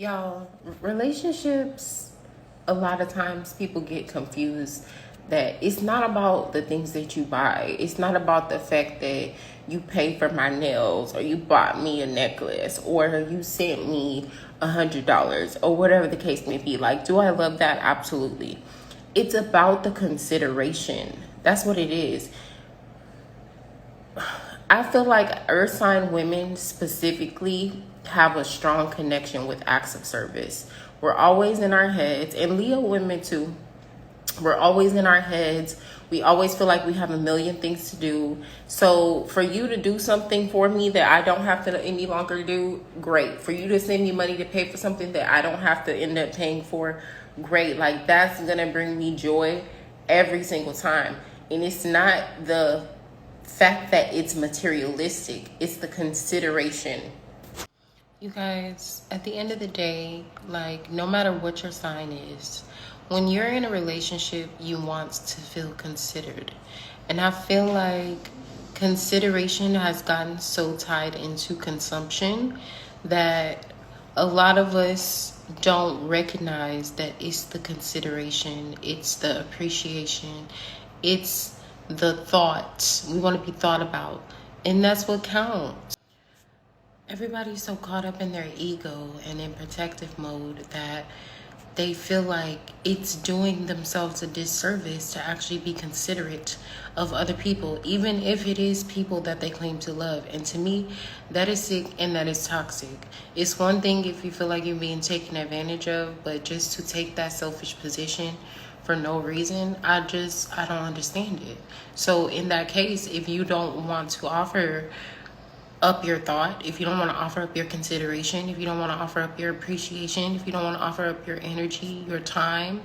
Y'all, relationships, a lot of times people get confused that it's not about the things that you buy. It's not about the fact that you pay for my nails or you bought me a necklace or you sent me $100 or whatever the case may be. Like, do I love that? Absolutely. It's about the consideration. That's what it is. I feel like earth sign women specifically have a strong connection with acts of service. We're always in our heads, and Leo women too. We're always in our heads. We always feel like we have a million things to do. So for you to do something for me that I don't have to any longer do, great. For you to send me money to pay for something that I don't have to end up paying for, great. Like, that's gonna bring me joy every single time. And it's not the fact that it's materialistic, it's the consideration. You guys, at the end of the day, like, no matter what your sign is, when you're in a relationship, you want to feel considered. And I feel like consideration has gotten so tied into consumption that a lot of us don't recognize that it's the consideration, it's the appreciation, it's the thoughts. We want to be thought about, and that's what counts. Everybody's so caught up in their ego and in protective mode that they feel like it's doing themselves a disservice to actually be considerate of other people, even if it is people that they claim to love. And to me, that is sick and that is toxic. It's one thing if you feel like you're being taken advantage of, but just to take that selfish position for no reason, I don't understand it. So in that case, if you don't want to offer up your thought, if you don't want to offer up your consideration, if you don't want to offer up your appreciation, if you don't want to offer up your energy, your time,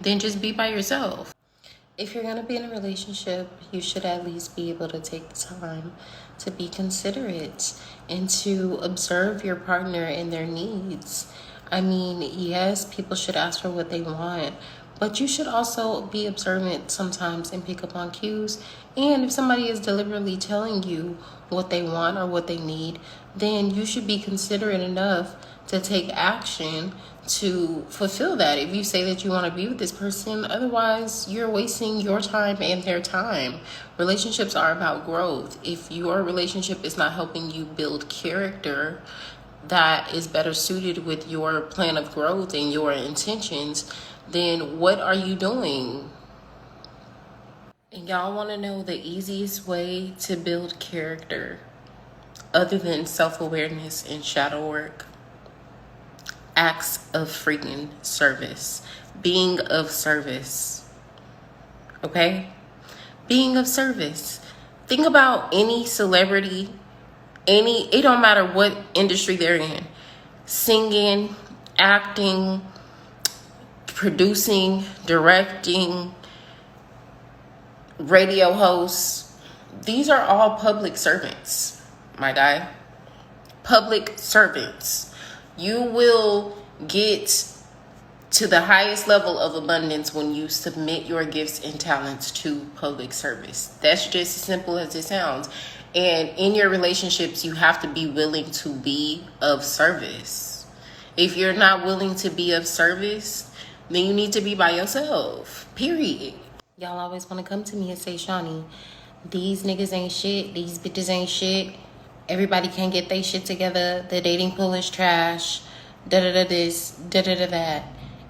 then just be by yourself. If you're going to be in a relationship, you should at least be able to take the time to be considerate and to observe your partner and their needs. I mean, yes, people should ask for what they want, but you should also be observant sometimes and pick up on cues. And if somebody is deliberately telling you what they want or what they need, then you should be considerate enough to take action to fulfill that. If you say that you want to be with this person, otherwise you're wasting your time and their time. Relationships are about growth. If your relationship is not helping you build character that is better suited with your plan of growth and your intentions, then what are you doing? And y'all want to know the easiest way to build character other than self-awareness and shadow work? Acts of freaking service. Being of service. Okay? Being of service. Think about any celebrity, it don't matter what industry they're in. Singing, acting, producing, directing, radio hosts. These are all public servants, my guy. Public servants. You will get to the highest level of abundance when you submit your gifts and talents to public service. That's just as simple as it sounds. And in your relationships, you have to be willing to be of service. If you're not willing to be of service, then you need to be by yourself, period. Y'all always want to come to me and say, Shawnee, these niggas ain't shit, these bitches ain't shit, everybody can't get their shit together, the dating pool is trash, da-da-da this, da-da-da that.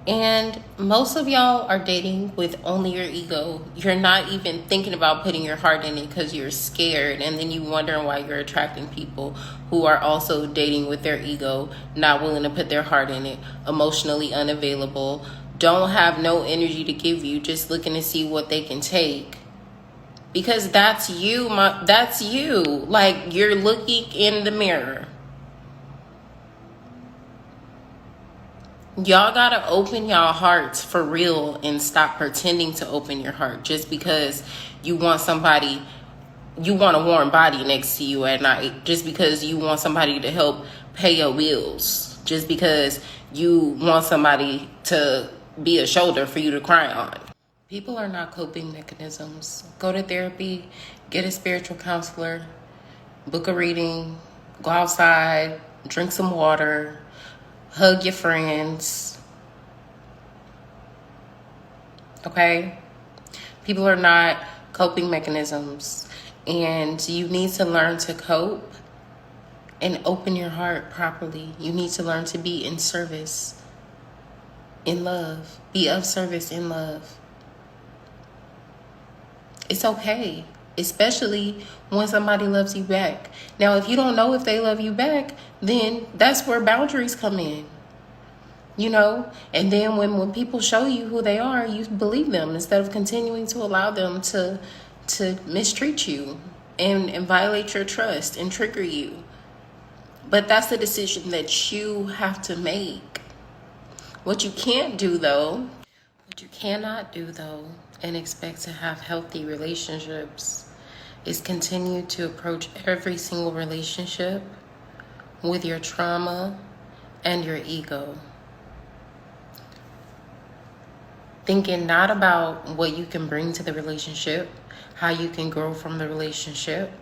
And most of y'all are dating with only your ego. You're not even thinking about putting your heart in it because you're scared. And then you wondering why you're attracting people who are also dating with their ego, not willing to put their heart in it, emotionally unavailable, don't have no energy to give you, just looking to see what they can take. Because that's you, that's you. Like, you're looking in the mirror. Y'all gotta open y'all hearts for real and stop pretending to open your heart just because you want somebody, you want a warm body next to you at night, just because you want somebody to help pay your bills, just because you want somebody to be a shoulder for you to cry on. People are not coping mechanisms. Go to therapy, get a spiritual counselor, book a reading, go outside, drink some water, hug your friends. Okay? People are not coping mechanisms, and you need to learn to cope and open your heart properly. You need to learn to be in service, in love. Be of service in love. It's okay, especially when somebody loves you back. Now, if you don't know if they love you back, then that's where boundaries come in. And then when people show you who they are, you believe them instead of continuing to allow them to mistreat you and violate your trust and trigger you. But that's the decision that you have to make. What you cannot do though, and expect to have healthy relationships is continue to approach every single relationship with your trauma and your ego. Thinking not about what you can bring to the relationship, how you can grow from the relationship,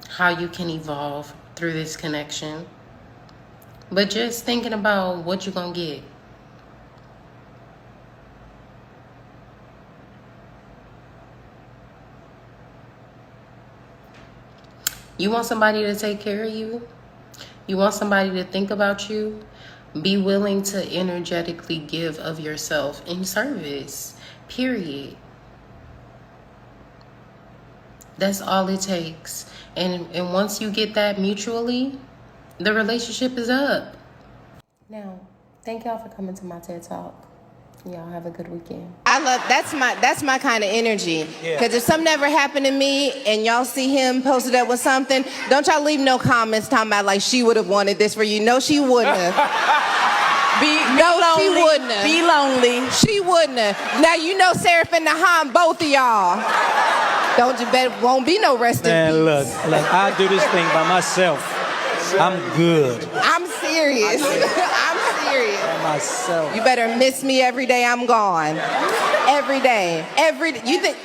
how you can evolve through this connection, but just thinking about what you're going to get. You want somebody to take care of you? You want somebody to think about you? Be willing to energetically give of yourself in service, period. That's all it takes. And once you get that mutually, the relationship is up. Now, thank y'all for coming to my TED Talk. Y'all have a good weekend. That's my kind of energy. Because if something ever happened to me and y'all see him posted up with something, don't y'all leave no comments talking about like she would have wanted this for you. No, she wouldn't have. She wouldn't have. Be lonely. She wouldn't have. Now you know Seraph and Naham, both of y'all. Don't you bet won't be no rest in peace. Man, look, I do this thing by myself. I'm good. I'm serious. I'm serious. By myself. You better miss me every day I'm gone. Every day. You think